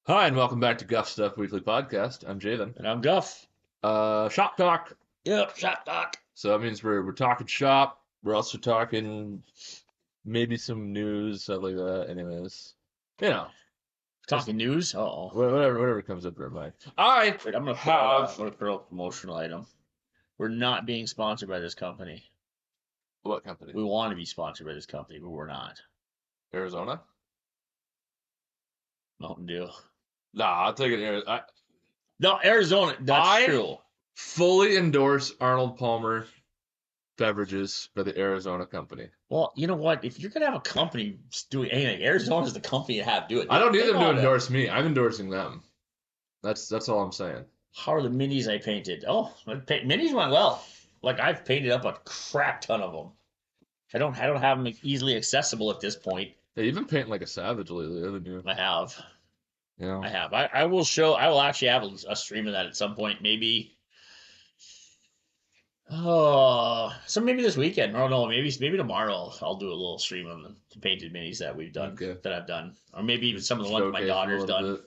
Hi, and welcome back to Guff Stuff Weekly Podcast. I'm Jalen. And I'm Guff. Shop talk. Yep, shop talk. So that means we're talking shop. We're also talking maybe some news, stuff like that. Anyways, you know, just Talking news. Uh-oh. whatever comes up to our mind. I Wait, I'm gonna have throw a promotional item. We're not being sponsored by this company. what company? We want to be sponsored by this company, but we're not. Arizona? Mountain Dew. Nah, I'll take it. No, Arizona. That's true. Fully endorse Arnold Palmer beverages by the Arizona company. Well, you know what? If you're gonna have a company doing anything, Arizona's the company to have do it. I don't need them to endorse me. I'm endorsing them. That's all I'm saying. How are the minis I painted? Oh, minis went well. Like I've painted up a crap ton of them. I don't have them easily accessible at this point. Yeah, you've been painting like a savage lately, haven't you? I have. Yeah. I have. I will actually have a stream of that at some point. Maybe. Oh, so maybe this weekend. Oh no, maybe tomorrow. I'll do a little stream of the painted minis that we've done. Okay. That I've done, or maybe even some of the ones my Showcase daughter's a little done. bit.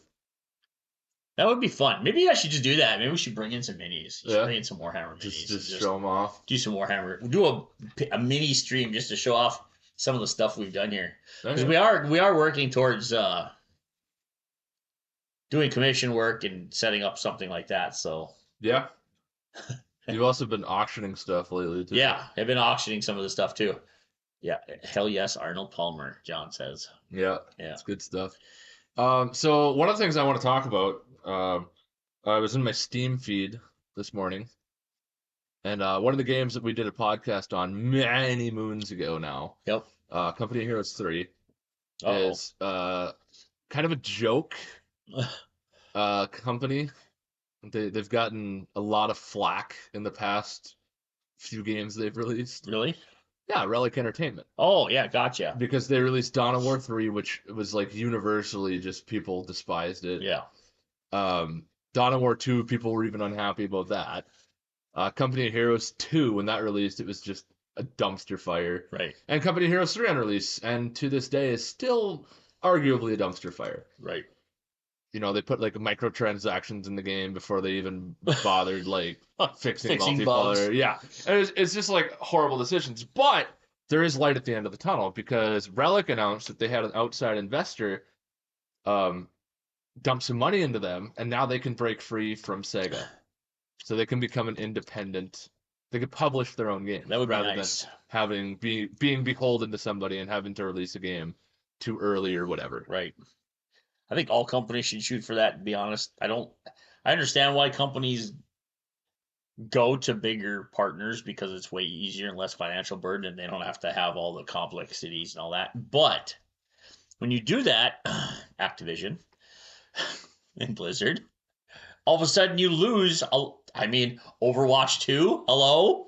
That would be fun. Maybe I should just do that. Maybe we should bring in some minis. Yeah. Bring in some Warhammer minis. Just show them off. Do some Warhammer. We'll do a mini stream just to show off some of the stuff we've done here. Because we are working towards doing commission work and setting up something like that. So Yeah. You've also been auctioning stuff lately too. yeah, I've been auctioning some of the stuff too. Yeah, hell yes, Arnold Palmer, John says. Yeah. Yeah. It's good stuff. So one of the things I want to talk about, I was in my Steam feed this morning, and one of the games that we did a podcast on many moons ago now, Yep. Company of Heroes 3, Uh-oh. is kind of a joke company. They've gotten a lot of flack in the past few games they've released. Really? Yeah, Relic Entertainment. Oh yeah, gotcha. Because they released Dawn of War 3, which was like universally just people despised it. Yeah. Dawn of War 2, people were even unhappy about that. Company of Heroes 2, when that released, it was just a dumpster fire. Right. And Company of Heroes 3 on release, and to this day is still arguably a dumpster fire. Right. You know, they put like microtransactions in the game before they even bothered like fixing multiplayer. bugs. Yeah, and it's just like horrible decisions. But there is light at the end of the tunnel because Relic announced that they had an outside investor dump some money into them, and now they can break free from Sega, so they can become an independent. They could publish their own game. That would be rather nice. than having being beholden to somebody and having to release a game too early or whatever. Right. I think all companies should shoot for that, to be honest. I understand why companies go to bigger partners because it's way easier and less financial burden and they don't have to have all the complexities and all that. But when you do that, Activision and Blizzard, all of a sudden you lose. I mean, Overwatch 2, hello?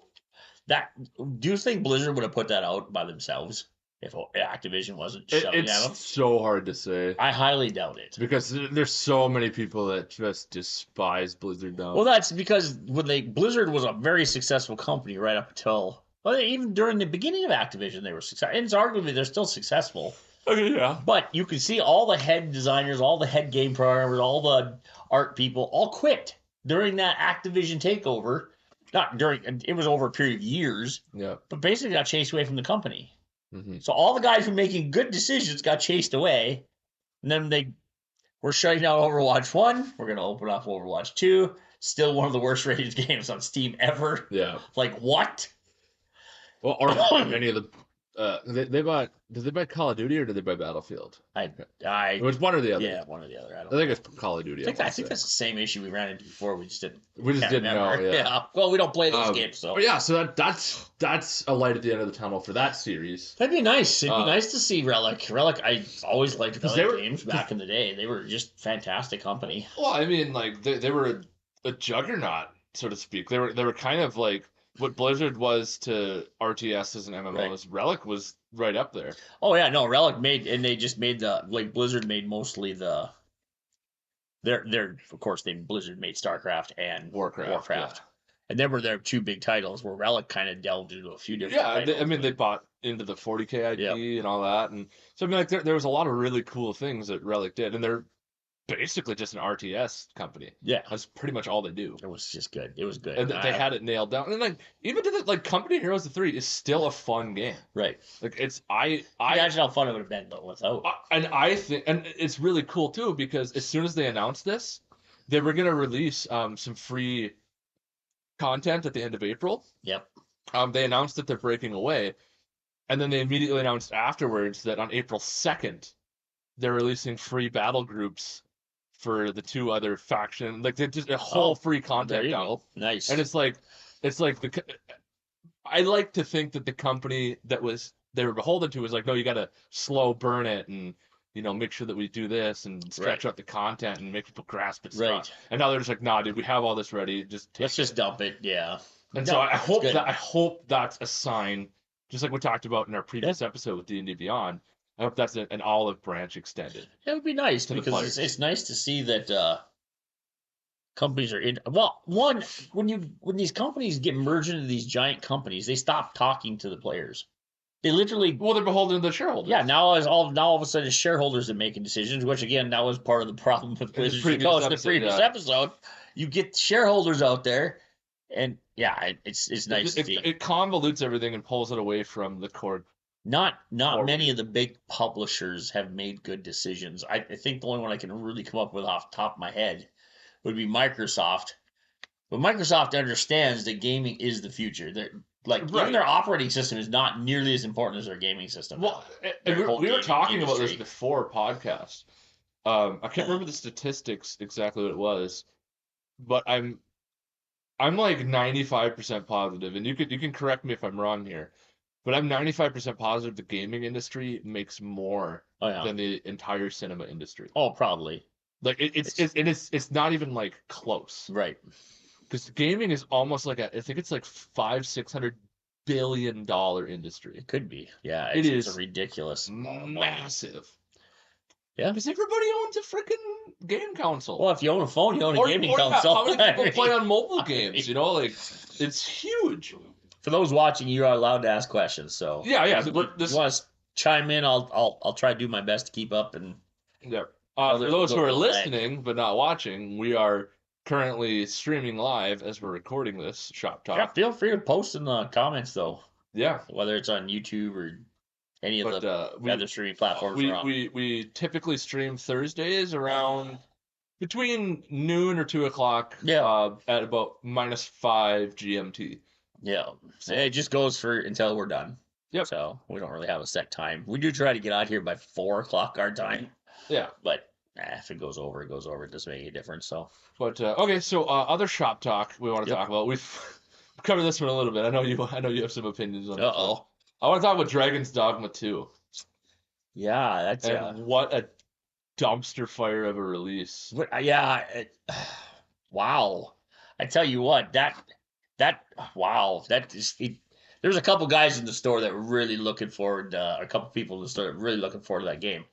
Do you think Blizzard would have put that out by themselves if Activision wasn't shoving at them? It's so hard to say. I highly doubt it. Because there's so many people that just despise Blizzard now. Well, that's because Blizzard was a very successful company right up until, well, even during the beginning of Activision, they were successful. And it's arguably they're still successful. Okay, yeah. But you can see all the head designers, all the head game programmers, all the art people all quit during that Activision takeover. Not during, it was over a period of years. Yeah. But basically got chased away from the company. Mm-hmm. So all the guys who were making good decisions got chased away. And then we're shutting down Overwatch 1. We're going to open up Overwatch 2. Still one of the worst rated games on Steam ever. Yeah. Like, what? Well, or any of the... Did they buy Call of Duty or did they buy Battlefield? It was one or the other. Yeah, one or the other. I think it's Call of Duty. I think that's the same issue we ran into before. We just didn't know. Yeah. Well, we don't play those games, so. But yeah, so that's a light at the end of the tunnel for that series. That'd be nice. It'd be nice to see Relic. I always liked Relic games back in the day. They were just fantastic company. Well, I mean, like they were a juggernaut, so to speak. They were kind of like what Blizzard was to RTSs and MMOs. Right. Relic was right up there. Oh yeah, no, Relic they just made Blizzard made mostly they're of course Blizzard made StarCraft and Warcraft. Yeah. And then were their two big titles where Relic kind of delved into a few different titles. They bought into the 40K IP and all that. And so I mean, like there was a lot of really cool things that Relic did. And basically just an RTS company. Yeah, That's pretty much all they do. it was just good. It was good. And they had it nailed down. And like even to the like Company Heroes 3 is still a fun game. Right. Like it's I Imagine how fun it would have been though without. and I think and it's really cool too because as soon as they announced this, they were gonna release some free content at the end of April. Yep. They announced that they're breaking away, and then they immediately announced afterwards that on April 2nd they're releasing free battle groups for the two other faction. Like they just a whole free There content you down. go. Nice. And it's like I like to think that the company that they were beholden to was like, no, you got to slow burn it and make sure that we do this and stretch out the content and make people grasp it. Right. And now they're just like, nah, dude, we have all this ready. Let's just dump it. Yeah. And No, so I it's hope good. that's a sign, just like we talked about in our previous episode with D&D Beyond. I hope that's an olive branch extended. It would be nice to the because players. it's nice to see that companies are in. Well, one when these companies get merged into these giant companies, they stop talking to the players. They literally. Well, they're beholden to the shareholders. Yeah, now all of a sudden it's shareholders that making decisions, which again that was part of the problem with In the Wizards of the previous Coast. The episode, previous yeah. episode, you get shareholders out there, and yeah, it's nice to see. It convolutes everything and pulls it away from the core. Not Forward. many of the big publishers have made good decisions. I think the only one I can really come up with off the top of my head would be Microsoft. But Microsoft understands that gaming is the future. They're like even their operating system is not nearly as important as their gaming system. Well, Their we whole were gaming talking about this industry. before podcast. I can't remember the statistics exactly what it was, but I'm like 95% positive, and you can correct me if I'm wrong here, but I'm 95% positive the gaming industry makes more Oh yeah. than the entire cinema industry. Oh, probably. Like it's not even like close. Right. Because gaming is almost like I think it's like $500-600 billion industry. It could be. Yeah, It's ridiculous. massive. Yeah. Because everybody owns a freaking game console. Well, if you own a phone, you own a gaming console. How many people play on mobile games? Like it's huge. For those watching, you are allowed to ask questions. So Yeah. if you want to chime in, I'll try to do my best to keep up and. Yeah. For those who are listening but not watching, we are currently streaming live as we're recording this Shop Talk. Yeah, feel free to post in the comments though. Yeah. Whether it's on YouTube or any of the other streaming platforms. We typically stream Thursdays around between noon or 2:00. Yeah. At about -5 GMT. Yeah. So it just goes until we're done. Yep. So we don't really have a set time. We do try to get out here by 4:00 our time. Yeah. But if it goes over, it goes over. It doesn't make any difference. So. But okay, so other Shop Talk we want to talk about. We've covered this one a little bit. I know you have some opinions on it. Uh-oh. I want to talk about Dragon's Dogma 2. Yeah, that's and what a dumpster fire of a release. Wow. I tell you what, wow, that is. There's a couple guys in the store that were really looking forward. A couple people in the store that were really looking forward to that game,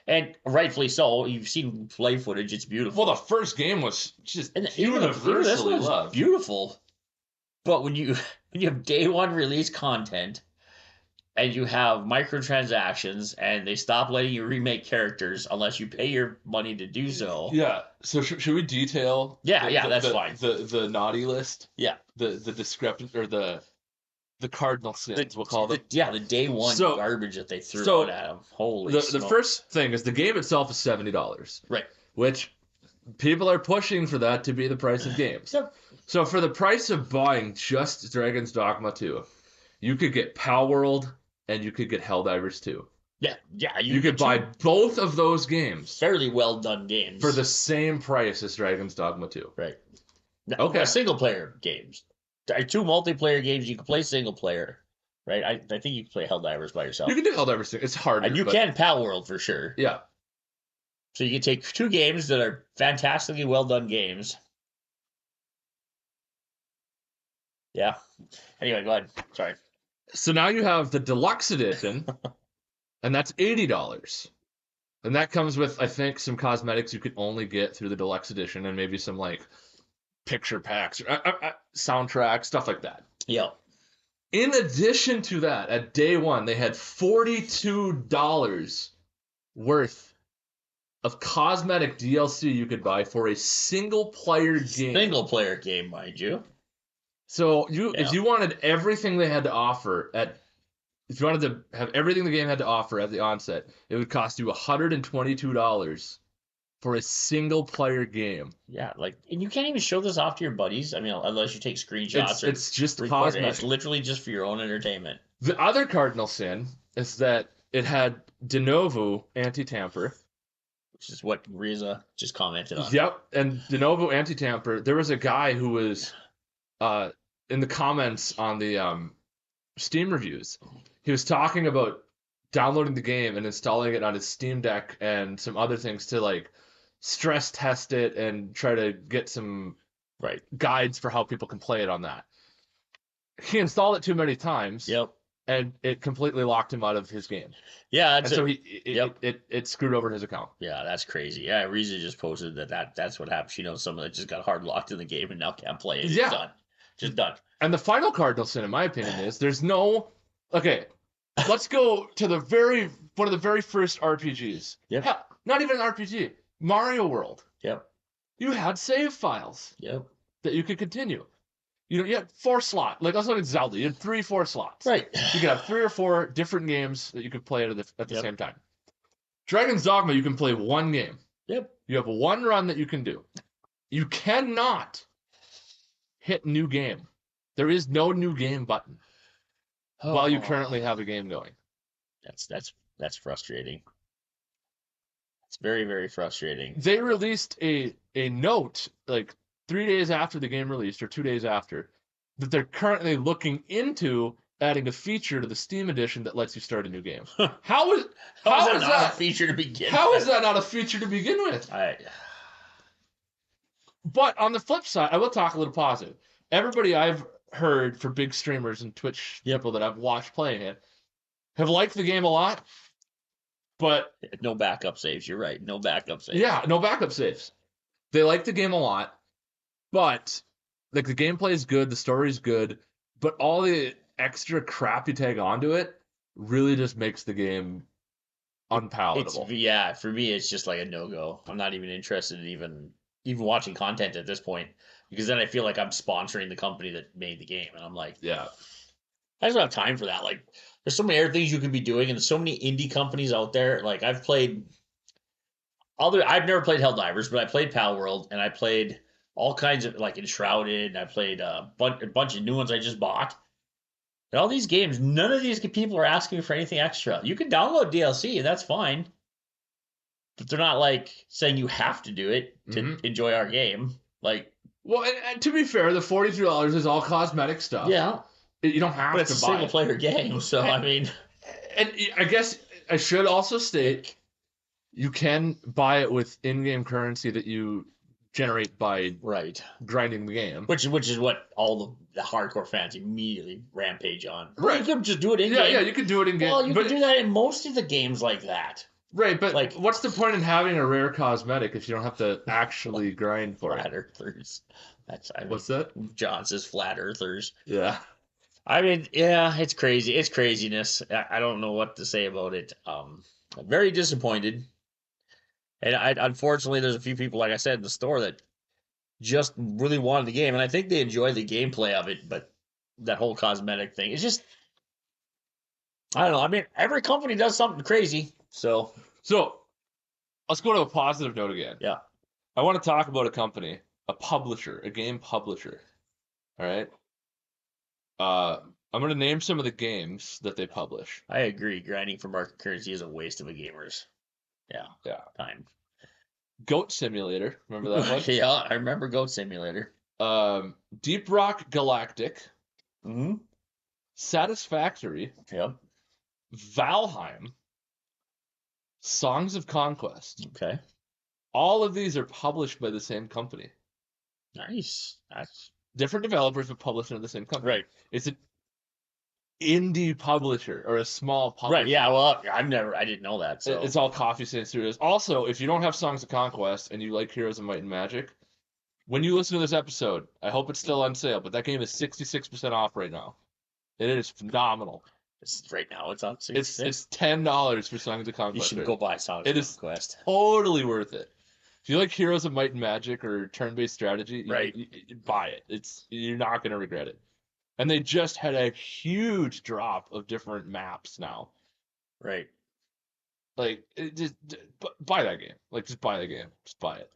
and rightfully so. You've seen play footage; it's beautiful. Well, the first game was just universally loved. Beautiful, but when you have day one release content, and you have microtransactions, and they stop letting you remake characters unless you pay your money to do so. Yeah. So should we detail? That's fine. The naughty list. Yeah. The discrepancy or the cardinal sins, we'll call them. The day one garbage that they threw out at them. Holy the first thing is the game itself is $70. Right. Which people are pushing for that to be the price of games. Yep. So for the price of buying just Dragon's Dogma 2, you could get Pal World and you could get Helldivers 2. Yeah. You could buy both of those games. Fairly well done games. For the same price as Dragon's Dogma 2. Right. Okay. Single player games. 2 multiplayer games you can play single player, right? I think you can play Helldivers by yourself. You can do Helldivers. It's harder. And you can Pal World for sure. Yeah. So you can take 2 games that are fantastically well done games. Yeah. Anyway, go ahead. Sorry. So now you have the deluxe edition, and that's $80. And that comes with, I think, some cosmetics you could only get through the deluxe edition, and maybe some like picture packs, or, soundtrack, stuff like that. Yeah. In addition to that, at day one, they had $42 worth of cosmetic DLC you could buy for a single-player game. Single-player game, mind you. So if Yeah. you wanted everything they had to offer if you wanted to have everything the game had to offer at the onset, it would cost you $122 for a single-player game. Yeah, like, and you can't even show this off to your buddies. I mean, unless you take screenshots It's just record it. cosmetic. It's literally just for your own entertainment. The other cardinal sin is that it had de novo anti-tamper. Which is what Riza just commented on. Yep, and de novo anti-tamper. There was a guy who was in the comments on the Steam reviews. He was talking about downloading the game and installing it on his Steam Deck and some other things to like stress test it and try to get some guides for how people can play it on that. He installed it too many times. Yep. And it completely locked him out of his game. Yeah, and so it screwed over his account. Yeah, that's crazy. Yeah, Riza just posted that's what happened. She knows someone that just got hard locked in the game and now can't play it. Yeah. It's done. Just done. And the final cardinal sin, in my opinion, is there's no. Okay, let's go to one of the very first RPGs. Yep. Hell, not even an RPG. Mario World. Yep. You had save files. Yep. That you could continue. You had 4 slots. Like, let's look at Zelda. You had 3-4 slots. Right. You could have 3 or 4 different games that you could play at the same time. Dragon's Dogma, you can play one game. Yep. You have one run that you can do. You cannot hit new game. There is no new game button while you currently have a game going. That's frustrating. It's very, very frustrating. They released a note like 3 days after the game released, or 2 days after, that they're currently looking into adding a feature to the Steam edition that lets you start a new game. How is that not a feature to begin with? How is that not a feature to begin with? But on the flip side, I will talk a little positive. Everybody I've heard for big streamers and Twitch people that I've watched playing it have liked the game a lot, but no backup saves. You're right. No backup saves. Yeah, no backup saves. They like the game a lot. But like the gameplay is good, the story's good, but all the extra crap you tag onto it really just makes the game unpalatable. For me, it's just like a no-go. I'm not even interested in even watching content at this point because then I feel like I'm sponsoring the company that made the game, and I'm like, yeah, I just don't have time for that. Like, there's so many other things you can be doing, and there's so many indie companies out there. Like, I've never played Helldivers, but I played Pal World, and I played all kinds of, like, Enshrouded, and I played a bunch of new ones I just bought. And all these games, none of these people are asking for anything extra. You can download DLC, and that's fine. But they're not, like, saying you have to do it to enjoy our game. Like, well, and to be fair, the $43 is all cosmetic stuff. Yeah. You don't have to buy it. But it's a single-player game, so, I mean... And I guess I should also state, you can buy it with in-game currency that you generate by grinding the game, which is what all the hardcore fans immediately rampage on. Right, you can just do it in game. Yeah, you can do it in game. Well, you can do that in most of the games like that. Right, but like, what's the point in having a rare cosmetic if you don't have to actually grind for flat earthers? What's that? John says flat earthers. Yeah. I mean, yeah, it's crazy. It's craziness. I don't know what to say about it. I'm very disappointed. And unfortunately, there's a few people, like I said, in the store that just really wanted the game. And I think they enjoy the gameplay of it, but that whole cosmetic thing, it's just, I don't know. I mean, every company does something crazy. So let's go to a positive note again. Yeah. I want to talk about a company, a publisher, a game publisher. All right. I'm going to name some of the games that they publish. I agree. Grinding for market currency is a waste of a gamer's time. Goat Simulator. Remember that one? Yeah, I remember Goat Simulator. Deep Rock Galactic. Mm-hmm. Satisfactory. Yep. Valheim. Songs of Conquest. Okay. All of these are published by the same company. Nice. That's different developers, but published under the same company. Right. It's an indie publisher or a small publisher. Right. Yeah. Well, I didn't know that. So it's all Coffee Stain Studios. Also, if you don't have Songs of Conquest and you like Heroes of Might and Magic, when you listen to this episode, I hope it's still on sale, but that game is 66% off right now. It is phenomenal. Right now it's on It's $66. $10 for Songs of You Conquest. should right go now. buy Songs It of is Conquest. totally worth it. If you like Heroes of Might and Magic or turn-based strategy, Right. you buy it. You're not gonna regret it. And they just had a huge drop of different maps now. Right. Like, buy that game. Like, just buy the game. Just buy it.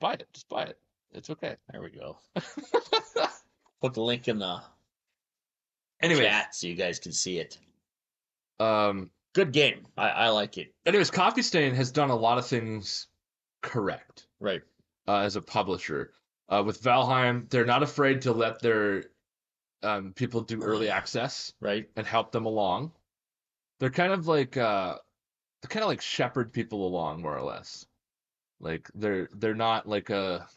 Buy it. Just buy it. It's okay. There we go. Put the link in the Anyways, chat so you guys can see it. um, Good game. I like it. anyways, Coffee Stain has done a lot of things correct Right. as a publisher. With Valheim, they're not afraid to let their people do early access Right. and help them along. They're kind of like shepherd people along, more or less. Like they're not like a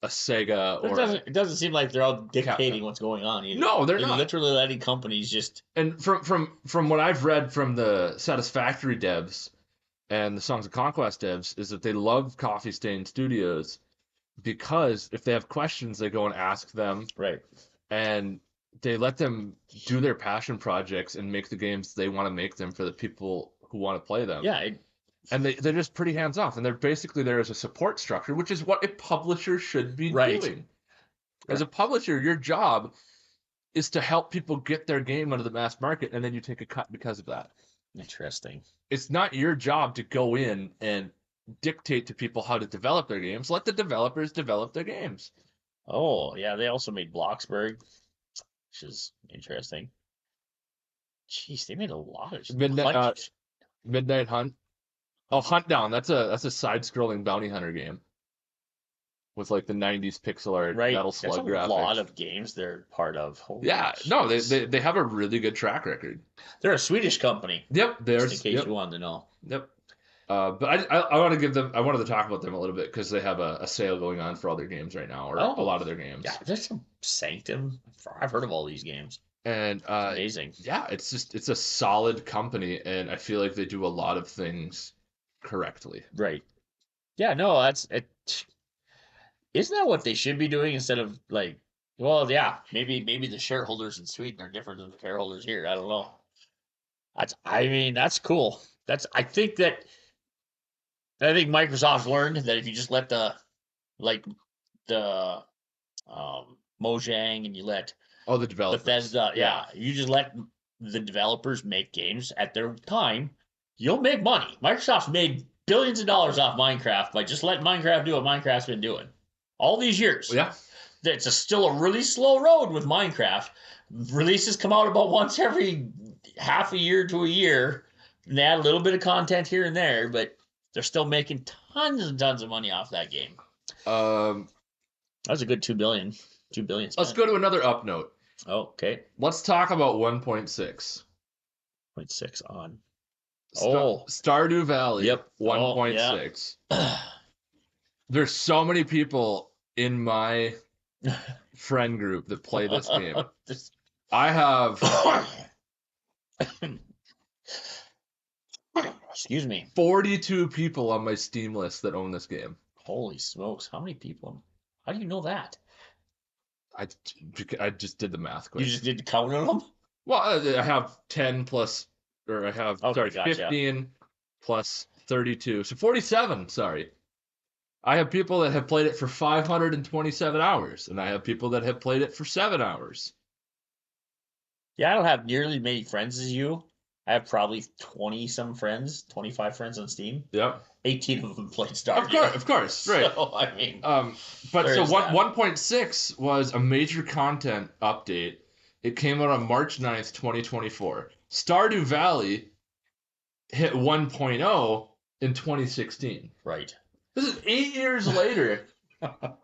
Sega But or it doesn't seem like they're out dictating Capcom. what's going on either. No, they're not. Literally letting companies just. And from what I've read from the Satisfactory devs and the Songs of Conquest devs is that they love Coffee Stain Studios because if they have questions, they go and ask them, Right. and they let them do their passion projects and make the games they want to make them for the people who want to play them. Yeah. And they're just pretty hands off, and they're basically there as a support structure, which is what a publisher should be Right. doing. As a publisher, your job is to help people get their game onto the mass market, and then you take a cut because of that. Interesting. It's not your job to go in and dictate to people how to develop their games. Let the developers develop their games. Oh, yeah. They also made Bloxburg, which is interesting. Jeez, they made a lot of Midnight Hunt. Oh, Hunt Down. That's a side-scrolling bounty hunter game with like the '90s pixel art right. Metal That's Slug a graphics. lot of games they're part of. Holy Yeah, shit. no, they have a really good track record. They're a Swedish company. Yep, Just in case you wanted to know. Yep. But I want to give them. I wanted to talk about them a little bit because they have a sale going on for all their games right now, or a lot of their games. Yeah, there's some Sanctum. I've heard of all these games. And It's amazing. Yeah, it's a solid company, and I feel like they do a lot of things correctly. Right. Yeah. No, that's it. Isn't that what they should be doing instead of like? Well, yeah, maybe the shareholders in Sweden are different than the shareholders here. I don't know. That's cool. I think Microsoft learned that if you just let the Mojang and you let Oh, the developers. Bethesda, you just let the developers make games at their time, you'll make money. Microsoft's made billions of dollars off Minecraft by just letting Minecraft do what Minecraft's been doing all these years. Yeah. It's still a really slow road with Minecraft. Releases come out about once every half a year to a year. And they add a little bit of content here and there, but they're still making tons and tons of money off that game. That was a good $2 billion. $2 billion spent. Let's go to another up note. Oh, okay. Let's talk about 1.6. 0.6 on. Stardew Valley. Yep. 1.6. There's so many people in my friend group that play this game. I have excuse me, 42 people on my Steam list that own this game. Holy smokes. How many people? How do you know that? I just did the math quick. You just did the count on them? Well, I have 10 plus, or I have, Okay, 15 plus 32. So 47, sorry. I have people that have played it for 527 hours, and I have people that have played it for 7 hours. Yeah, I don't have nearly as many friends as you. I have probably 20-some friends, 25 friends on Steam. Yep. 18 of them played Stardew. Of course, right. So, I mean... but so 1.6 was a major content update. It came out on March 9th, 2024. Stardew Valley hit 1.0 in 2016. Right. This is 8 years later.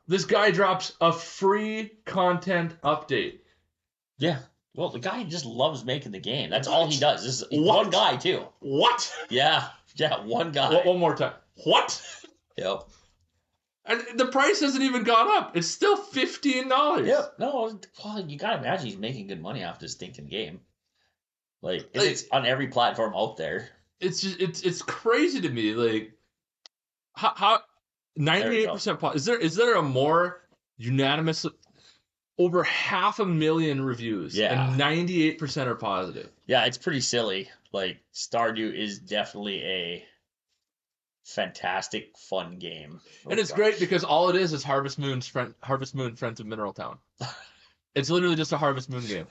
This guy drops a free content update. Yeah. Well, the guy just loves making the game. That's all he does. This is one guy, too. What? Yeah. Yeah, one guy. One more time. What? Yep. And the price hasn't even gone up. It's still $15. Yep. No, well, you gotta imagine he's making good money off this stinking game. Like, it's on every platform out there. It's just it's crazy to me. Like, how 98% is there a more unanimous over 500,000 reviews, Yeah. and 98% are positive. Yeah, it's pretty silly. Like Stardew is definitely a fantastic, fun game. And it's great because all it is Harvest Moon Friends of Mineral Town. It's literally just a Harvest Moon game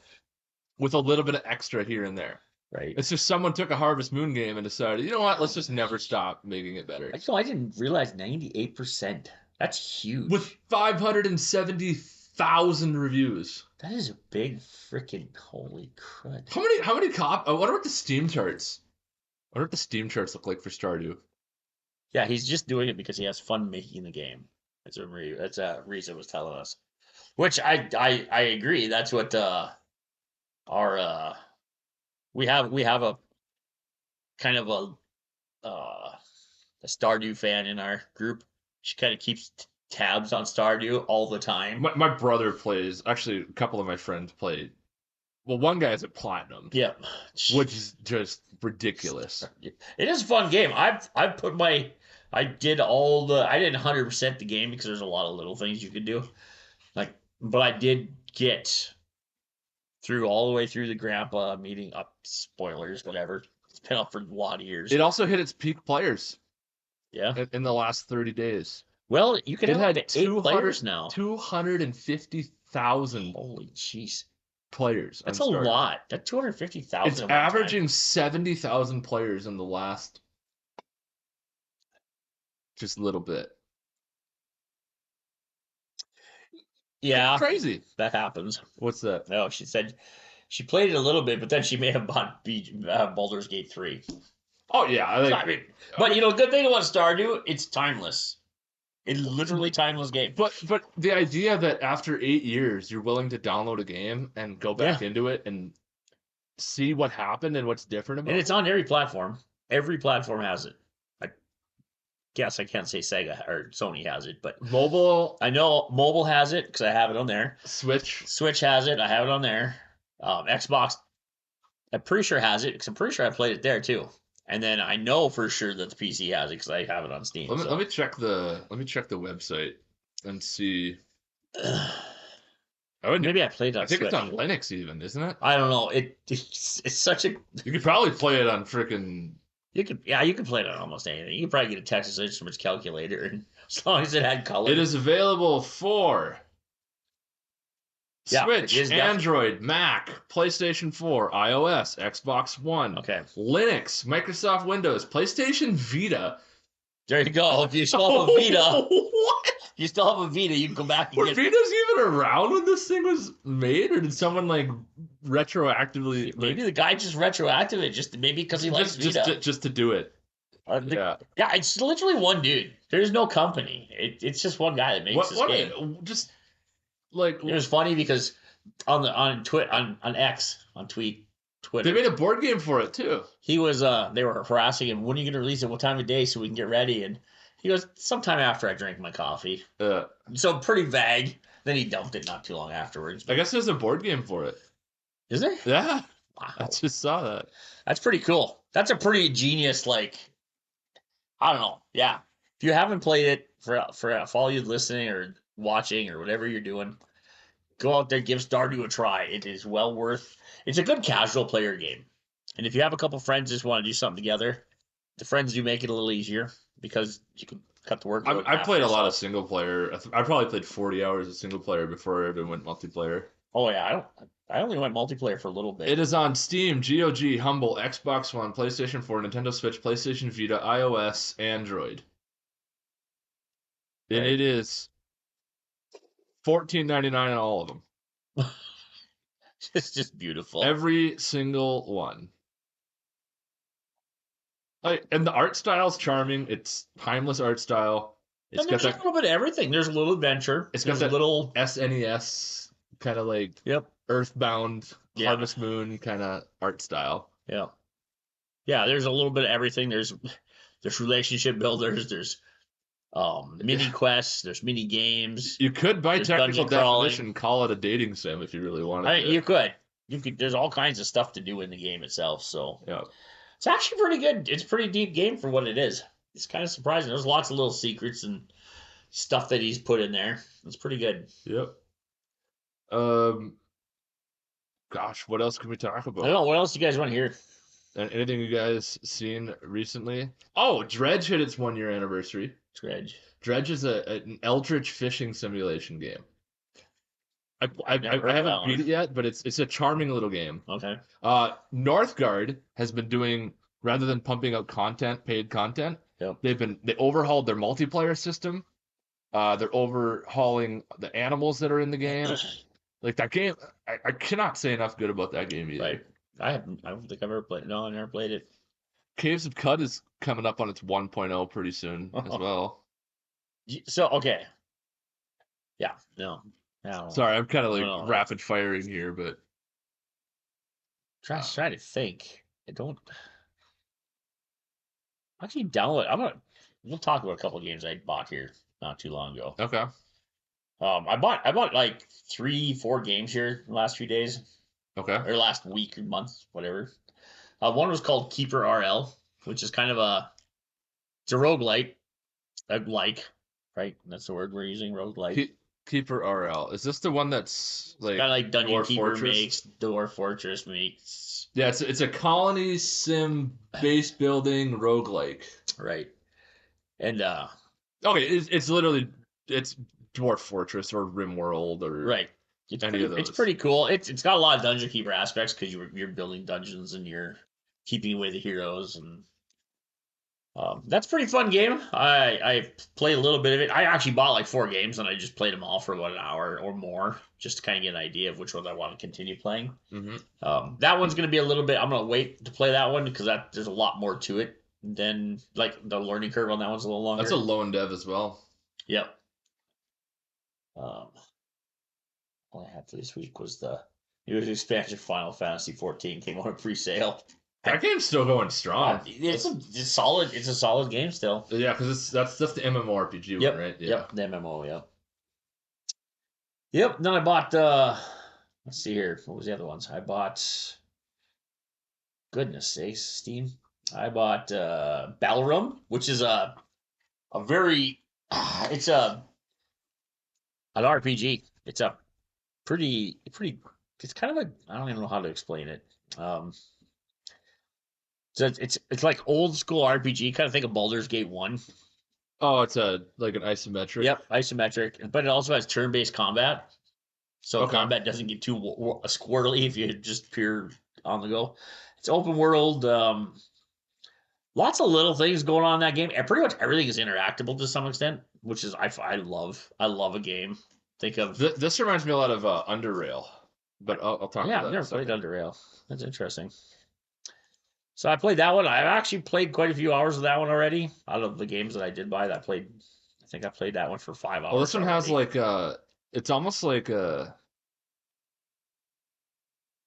with a little bit of extra here and there. Right. It's just someone took a Harvest Moon game and decided, you know what, let's just never stop making it better. I didn't realize 98%. That's huge. With 570,000 reviews. That is a big freaking holy crud. How many I wonder what the Steam charts. I wonder what the Steam charts look like for Stardew. Yeah, he's just doing it because he has fun making the game. That's what Risa was telling us. Which I agree. That's what our we have a kind of a Stardew fan in our group. She kind of keeps tabs on Stardew all the time. My brother plays. Actually, a couple of my friends play. Well, one guy is at platinum. Yep. Which is just ridiculous. It is a fun game. I did 100% the game because there's a lot of little things you could do. But I did get through all the way through the grandpa meeting up. Spoilers, whatever. It's been up for a lot of years. It also hit its peak players. Yeah. In the last 30 days. Well, you can have 8 players now. 250,000. Holy jeez. Players. That's a lot. That's 250,000. It's averaging 70,000 players in the last just a little bit. Yeah. It's crazy. That happens. What's that? No, she said she played it a little bit, but then she may have bought Baldur's Gate 3. Oh, yeah. But good thing about Stardew, it's timeless. It's literally timeless game. But the idea that after 8 years you're willing to download a game and go back into it and see what happened and what's different about it. And it's on every platform. Every platform has it. I guess I can't say Sega or Sony has it, but mobile. I know mobile has it because I have it on there. Switch has it. I have it on there. Xbox, I'm pretty sure has it because I'm pretty sure I played it there too. And then I know for sure that the PC has it because I have it on Steam. Let me check the website and see. Maybe I played it on I think Switch. it's on Linux even, isn't it? I don't know. It's such a. You could probably play it on freaking. You could play it on almost anything. You could probably get a Texas Instruments calculator, and as long as it had color. It is available for Switch, Android, Mac, PlayStation 4, iOS, Xbox One, Linux, Microsoft Windows, PlayStation Vita. There you go. If you still have a Vita, what? If you still have a Vita, you can go back and Were Vitas even around when this thing was made, or did someone retroactively? Maybe the guy just retroacted it, just maybe because he likes Vita, just to do it. Yeah, it's literally one dude. There's no company. It's just one guy that makes this game. It was funny because on X, on Twitter, they made a board game for it too. He was they were harassing him, when are you gonna release it, what time of day so we can get ready, and he goes, sometime after I drink my coffee. So pretty vague. Then he dumped it not too long afterwards. I guess there's a board game for it. Is there? Yeah. Wow. I just saw that. That's pretty cool. That's a pretty genius, I don't know. Yeah. If you haven't played it, for all you listening or watching or whatever you're doing, go out there, give Stardew a try. It is well worth. It's a good casual player game. And if you have a couple friends just want to do something together, the friends do make it a little easier because you can cut the workload. I played a lot of single player. I probably played 40 hours of single player before I even went multiplayer. Oh yeah, I only went multiplayer for a little bit. It is on Steam, GOG, Humble, Xbox One, PlayStation 4, Nintendo Switch, PlayStation Vita, iOS, Android. And it is $14.99 on all of them. It's just beautiful. Every single one. And the art style's charming. It's timeless art style. There's a little bit of everything. There's a little adventure. It's got that little SNES kind of Earthbound, Harvest Moon kind of art style. Yeah. Yeah, there's a little bit of everything. There's relationship builders. There's mini quests. There's mini games. You could, by technical definition, call it a dating sim if you really wanted to. You could. There's all kinds of stuff to do in the game itself. So yeah. It's actually pretty good. It's a pretty deep game for what it is. It's kind of surprising. There's lots of little secrets and stuff that he's put in there. It's pretty good. Yep. Um, gosh, what else can we talk I don't about? know. What else you guys want to hear? Anything you guys seen recently? Oh, Dredge hit its 1 year anniversary. Dredge. Dredge is an eldritch fishing simulation game. I've never I heard of that haven't one. beat it yet, but it's a charming little game. Okay. Northgard has been doing, rather than pumping out content, paid content, Yep. they overhauled their multiplayer system. They're overhauling the animals that are in the game. Like that game, I cannot say enough good about that game either. Right. I don't think I've ever played. No, I never played it. Caves of Cud is coming up on its 1.0 pretty soon as well. So okay. Yeah. No. No. Sorry, I'm kind of like No. rapid firing here, but Try to think. I don't actually download. We'll talk about a couple of games I bought here not too long ago. okay. I bought like 3-4 games here in the last few days Okay. or last week or month, whatever. One was called Keeper RL, which is kind of it's a roguelite, right? That's the word we're using, roguelite. Keeper RL. Is this the one that's Kind of like Dungeon Dwarf Keeper Fortress? makes, Dwarf Fortress makes. Yeah, it's a colony sim base building roguelike. Right. And Okay, it's literally it's Dwarf Fortress or RimWorld or right. any of those. It's pretty cool. It's got a lot of Dungeon Keeper aspects because you're building dungeons and you're keeping away the heroes and that's a pretty fun game. I played a little bit of it. I actually bought like 4 games and I just played them all for about an hour or more just to kind of get an idea of which ones I want to continue playing. Mm-hmm. That one's going to be a little bit. I'm going to wait to play that one because there's a lot more to it than like the learning curve on that one's a little longer. That's a lone dev as well. Yep. All I had for this week was the newest expansion Final Fantasy 14 came on pre-sale. That game's still going strong. It's solid. It's a solid game still. Yeah, because that's the MMORPG Yep. one, right? Yeah. Yep. The MMO. Yep. Yep. Then I bought. Let's see here. What was the other ones? I bought. Goodness sakes, Steam. I bought Ballroom, which is a very. It's an RPG. It's a pretty. It's kind of a. I don't even know how to explain it. So it's like old school RPG. Kind of think of Baldur's Gate 1. Oh, it's like an isometric. Yep, isometric, but it also has turn-based combat. So Okay. combat doesn't get too squirrely if you just pure on the go. It's open world. Lots of little things going on in that game, and pretty much everything is interactable to some extent, which is I love. I love a game. Think of This reminds me a lot of Underrail, but I'll talk yeah. about I've that. never played Underrail. That's interesting. So I played that one. I've actually played quite a few hours of that one already. Out of the games that I did buy, I think I played that one for 5 hours. Well, this one has already. like it's almost like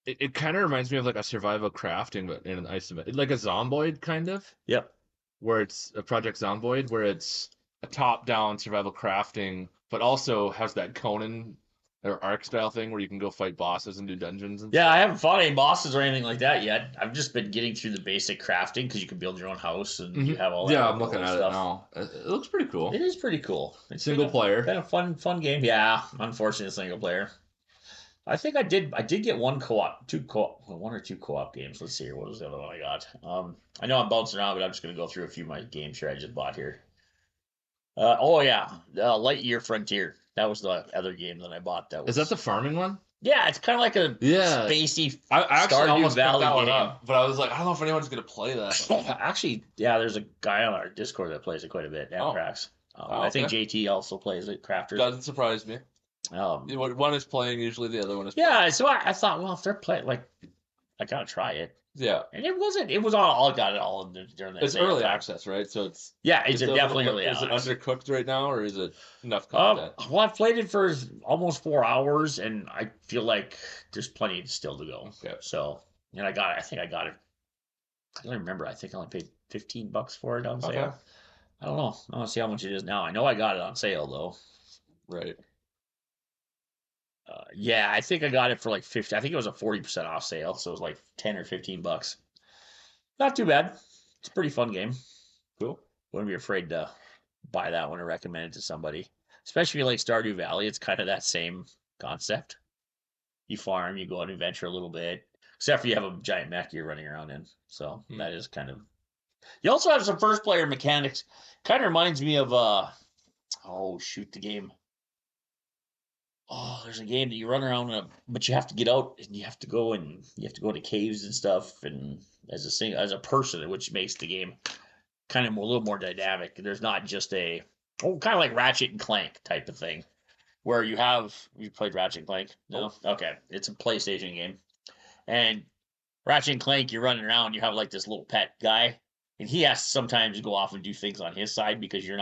it kind of reminds me of like a survival crafting, but in an isometric, like a Zomboid kind of, Yep. where it's a Project Zomboid, where it's a top-down survival crafting, but also has that Conan or Ark style thing where you can go fight bosses and do dungeons and Yeah, stuff. I haven't fought any bosses or anything like that yet. I've just been getting through the basic crafting because you can build your own house and you have all that. Yeah, I'm looking old at stuff. it now. It looks pretty cool. It is pretty cool. It's Single player. Been a fun game. Yeah, unfortunately, single player. I think I did get one or two co-op games. Let's see here. What was the other one I got? I know I'm bouncing around, but I'm just gonna go through a few of my games here I just bought here. Oh yeah, Lightyear Frontier. That was the other game that I bought. Is that the farming one? Yeah, it's kind of like a Yeah. spacey. I actually Stardew almost picked Valley that one game. up, but I was like, I don't know if anyone's gonna play that. Actually, yeah, there's a guy on our Discord that plays it quite a bit. Cracks. I think JT also plays it. Crafter. Doesn't surprise me. One is playing, usually the other one is playing. Yeah, so I thought, well, if they're playing, like, I gotta try it. Yeah. And it wasn't. It was all got it all during that. It's early access, right? So it's it's definitely early access. Is it undercooked right now, or is it enough content? Well, I've played it for almost 4 hours, and I feel like there's plenty still to go. Okay. So, and I think I got it. I don't remember. I think I only paid $15 for it on sale. Okay. I don't know. I want to see how much it is now. I know I got it on sale though. Right. Yeah, I think I got it for like 50. I think it was a 40% off sale, so it was like $10 or $15. Not too bad. It's a pretty fun game. Cool. Wouldn't be afraid to buy that one or recommend it to somebody, especially if you like Stardew Valley. It's kind of that same concept. you farm, you go out and adventure a little bit. Except for you have a giant mech you're running around in. So that is kind of. You also have some first player mechanics. Kind of reminds me of the game. Oh, there's a game that you run around, but you have to get out and you have to go into caves and stuff, and as a person, which makes the game kind of a little more dynamic. There's not just kind of like Ratchet and Clank type of thing, where you played Ratchet and Clank? No, okay, it's a PlayStation game, and Ratchet and Clank, you're running around, you have like this little pet guy, and he has to sometimes go off and do things on his side because you're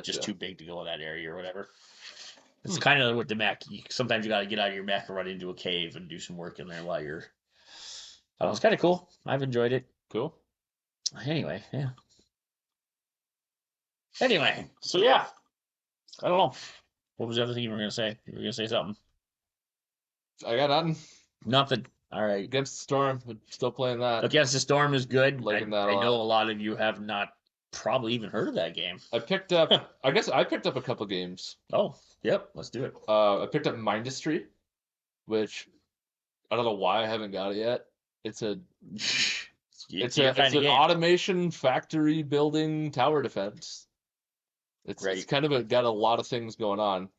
just too big to go in that area or whatever. It's kind of with the mech. Sometimes you got to get out of your mech and run into a cave and do some work in there while you're. I don't know, it's kind of cool. I've enjoyed it. Cool. Anyway, yeah. Anyway, so yeah. I don't know. What was the other thing you were going to say? You were going to say something. I got nothing. Nothing. All right. Against the Storm, we're still playing that. Against the Storm is good. I know lot. a lot of you have not probably even heard of that game. I picked up. I guess I picked up a couple games. Oh, yep. Let's do it. I picked up Mindustry, which I don't know why I haven't got it yet. It's an automation factory building tower defense. It's kind of got a lot of things going on.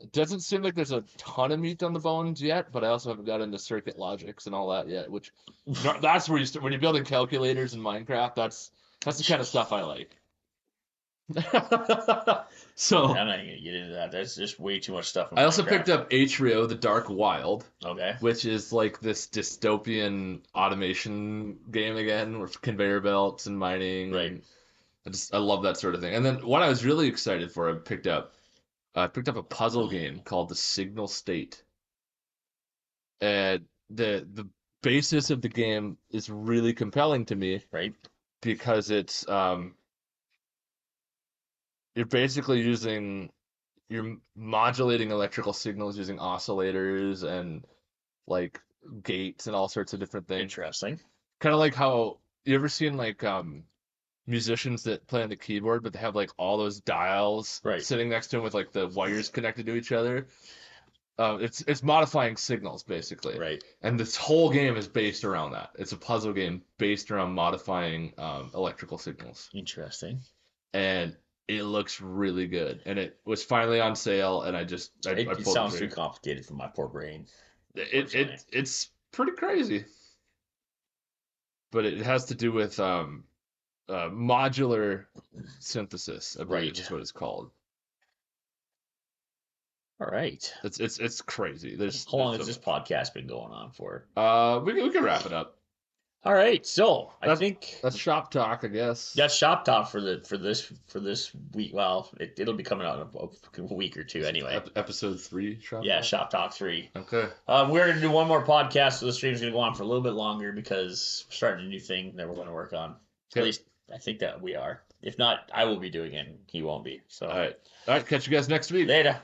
It doesn't seem like there's a ton of meat on the bones yet, but I also haven't got into circuit logics and all that yet. Which that's where you start when you're building calculators in Minecraft. That's the kind of stuff I like. So I'm not gonna get into that. That's just way too much stuff. I also picked up Atrio, the Dark Wild. Okay. Which is like this dystopian automation game again with conveyor belts and mining. Right. I love that sort of thing. And then what I was really excited for, I picked up a puzzle game called The Signal State. And the basis of the game is really compelling to me. Right. Because it's you're modulating electrical signals using oscillators and like gates and all sorts of different things. Interesting. Kind of like how you ever seen like musicians that play on the keyboard, but they have like all those dials sitting next to them with like the wires connected to each other. It's modifying signals basically. Right. And this whole game is based around that. It's a puzzle game based around modifying electrical signals. Interesting. And it looks really good. And it was finally on sale, and I it sounds too complicated for my poor brain. It's pretty crazy. But it has to do with modular synthesis, I believe is what it's called. All right. It's crazy. How long has this podcast been going on for? We can wrap it up. All right, so I think that's shop talk, I guess. That's shop talk for this week. Well, it'll be coming out in a week or two anyway. Episode 3, shop. Yeah, shop talk 3. Okay. We're gonna do one more podcast, so the stream's gonna go on for a little bit longer because we're starting a new thing that we're gonna work on. Okay. At least I think that we are. If not, I will be doing it. And he won't be. So. All right. Catch you guys next week. Later.